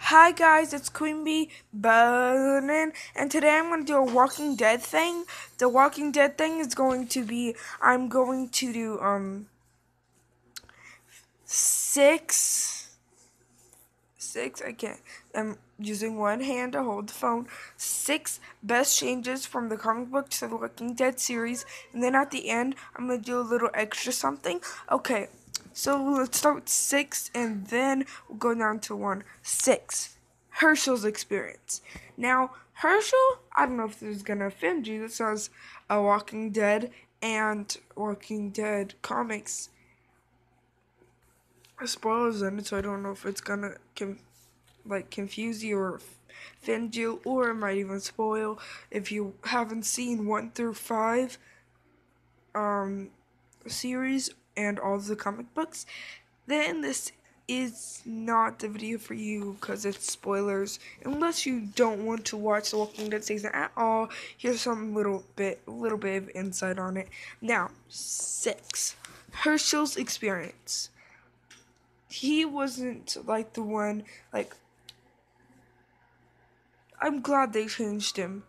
Hi guys, it's Queen Bee Button, and today I'm going to do a Walking Dead thing. The Walking Dead thing is going to be I'm going to do six six I can't I'm using one hand to hold the phone. Six best changes from the comic book to the Walking Dead series, and then at the end I'm gonna do a little extra something. Okay, so let's start with six and then we'll go down to one. Six. Herschel's experience. Now, Herschel, I don't know if this is gonna offend you. This says a Walking Dead and Walking Dead comics spoilers in it, so I don't know if it's gonna confuse you or offend you, or it might even spoil if you haven't seen 1 through 5 series and all of the comic books. Then this is not the video for you because it's spoilers. Unless you don't want to watch the Walking Dead season at all, here's some little bit of insight on it. Now, 6. Herschel's experience. He wasn't like the one, like, I'm glad they changed him.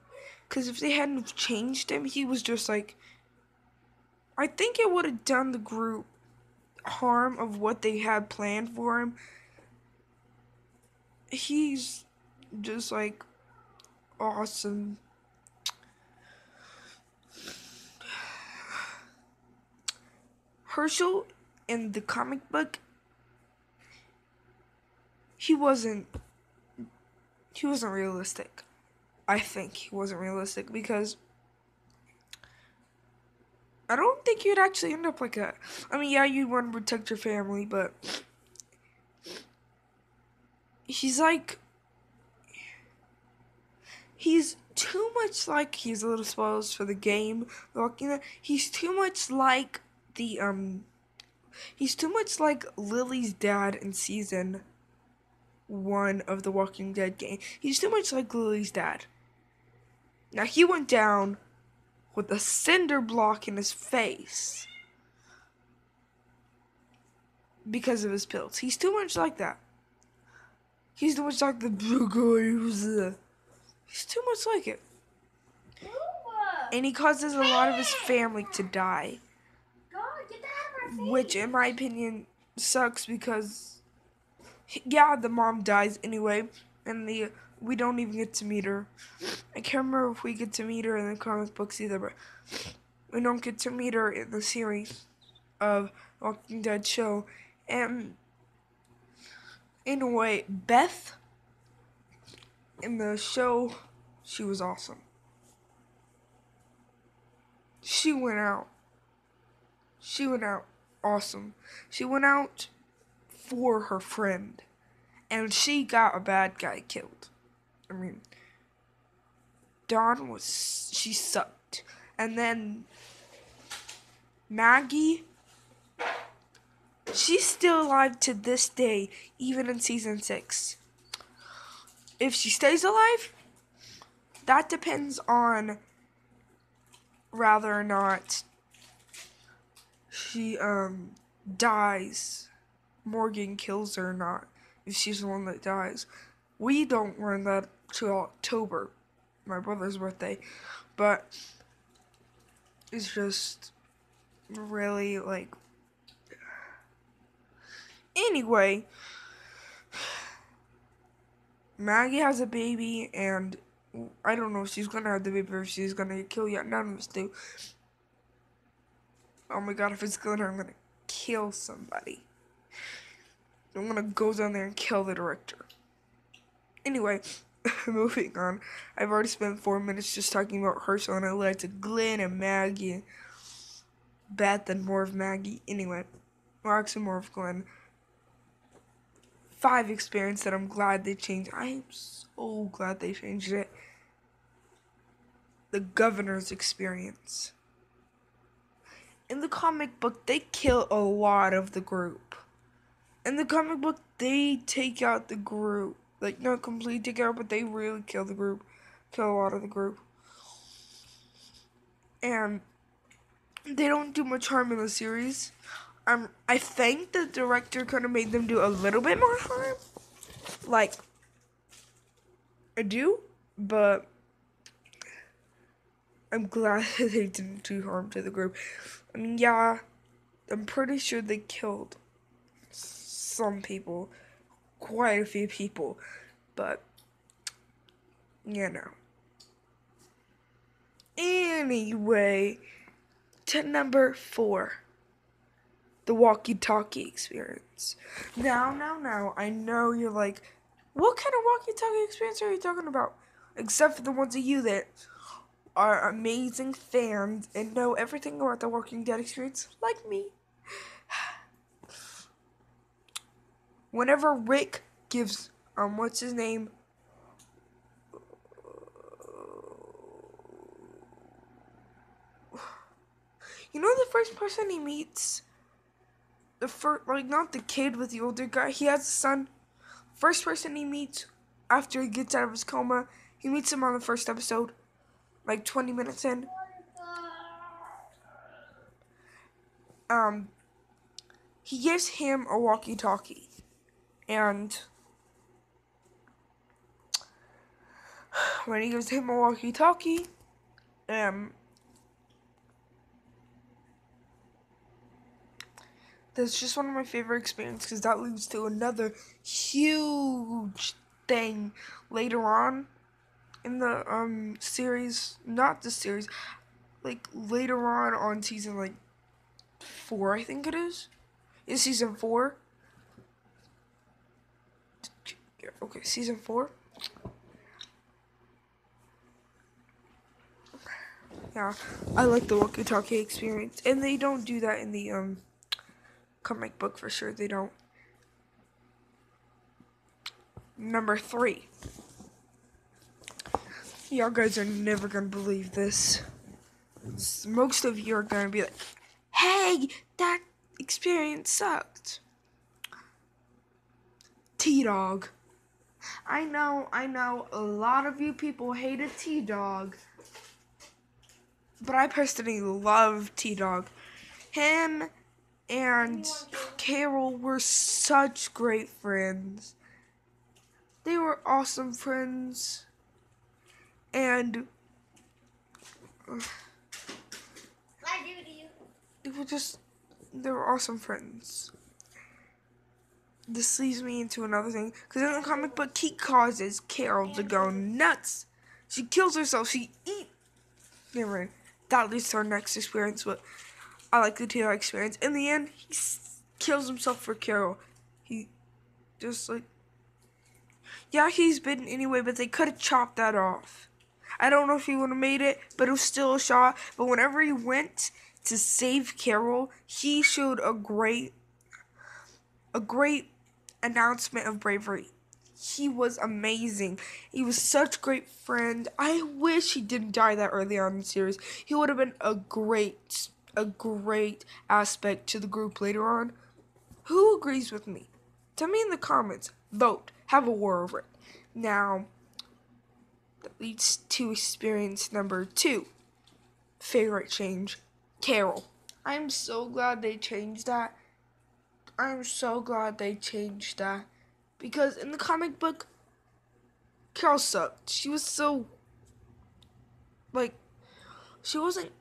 Because if they hadn't changed him, he was just like, I think it would have done the group harm of what they had planned for him. He's just like awesome. Herschel in the comic book, he wasn't realistic. I think he wasn't realistic because I don't think you'd actually end up like that. I mean, yeah, you'd want to protect your family, but he's too much like, he's a little spoiled for the game, he's too much like he's too much like Lily's dad in season 1 of the Walking Dead game. He's too much like Lily's dad. Now, he went down with a cinder block in his face because of his pills. He's too much like that. He's too much like the blue guys. He's too much like it. And he causes a lot of his family to die. Which, in my opinion, sucks because, yeah, the mom dies anyway, and we don't even get to meet her. I can't remember if we get to meet her in the comic books either, but we don't get to meet her in the series of Walking Dead show. And in a way, Beth in the show, she was awesome. She went out awesome. She went out for her friend, and she got a bad guy killed. I mean, she sucked. And then Maggie, she's still alive to this day, even in season 6. If she stays alive, that depends on whether or not she dies. Morgan kills her or not, if she's the one that dies. We don't learn that till October, my brother's birthday, but it's just really like, anyway, Maggie has a baby, and I don't know if she's gonna have the baby or if she's gonna get killed yet. None of us do. Oh my god, if it's Glenn, I'm gonna kill somebody. I'm gonna go down there and kill the director. Anyway, moving on. I've already spent 4 minutes just talking about Herschel, and I led to Glenn and Maggie. Beth and more of Maggie. Anyway, Max and more of Glenn. 5 experience that I'm glad they changed. I am so glad they changed it. The governor's experience. In the comic book, they kill a lot of the group. In the comic book, they take out the group. Like, not completely take out, but they really kill the group. Kill a lot of the group. And they don't do much harm in the series. I think the director could have made them do a little bit more harm. Like, I do, but I'm glad that they didn't do harm to the group. I mean, yeah, I'm pretty sure they killed some people, quite a few people, but you know. Anyway, to number 4, the walkie-talkie experience. Now, I know you're like, what kind of walkie-talkie experience are you talking about? Except for the ones of you that are amazing fans and know everything about the Walking Dead experience, like me. Whenever Rick gives, what's his name? You know the first person he meets? The first, like, not the kid with the older guy. He has a son. First person he meets after he gets out of his coma. He meets him on the first episode, like 20 minutes in. He gives him a walkie-talkie. And when he gives him a walkie-talkie, that's just one of my favorite experiences because that leads to another huge thing later on in the series. Not the series, like later on season like 4, I think it is. In season 4. Okay, season 4. Yeah, I like the walkie-talkie experience, and they don't do that in the comic book for sure. They don't. Number 3. Y'all guys are never gonna believe this. Most of you are gonna be like, "Hey, that experience sucked." T-Dog. I know. A lot of you people hated T-Dog, but I personally love T-Dog. Him and Carol were such great friends. They were awesome friends. And they were awesome friends. This leads me into another thing, because in the comic book, he causes Carol to go nuts. She kills herself. Never mind. That leads to our next experience, but I like the T-Dog experience. In the end, he kills himself for Carol. He just like, yeah, he's bitten anyway, but they could have chopped that off. I don't know if he would have made it, but it was still a shot. But whenever he went to save Carol, he showed a great announcement of bravery. He was amazing. He was such a great friend. I wish he didn't die that early on in the series. He would have been a great aspect to the group later on. Who agrees with me? Tell me in the comments. Vote. Have a war over it. Now, that leads to experience number 2. Favorite change. Carol. I'm so glad they changed that. Because in the comic book, Carol sucked. She was so, like, she wasn't.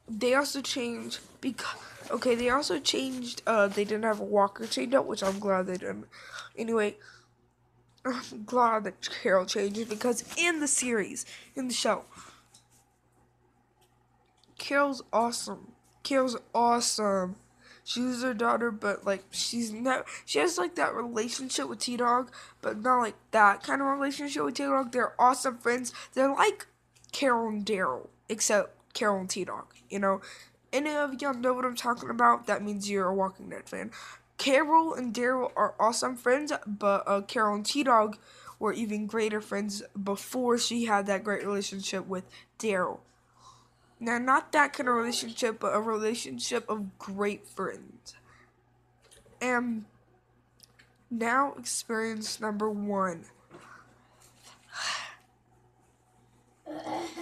They also changed they didn't have a walker change up, which I'm glad they didn't. Anyway, I'm glad that Carol changed because in the show, Carol's awesome. She was her daughter, but like she has like that relationship with T-Dog, but not like that kind of relationship with T-Dog. They're awesome friends. They're like Carol and Daryl, except Carol and T-Dog. You know, any of y'all know what I'm talking about? That means you're a Walking Dead fan. Carol and Daryl are awesome friends, but Carol and T-Dog were even greater friends before she had that great relationship with Daryl. Now, not that kind of relationship, but a relationship of great friends. And now, experience number 1.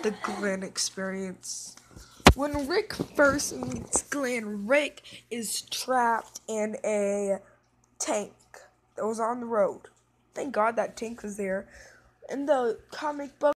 The Glenn experience. When Rick first meets Glenn, Rick is trapped in a tank. that was on the road. Thank God that tank was there. In the comic book,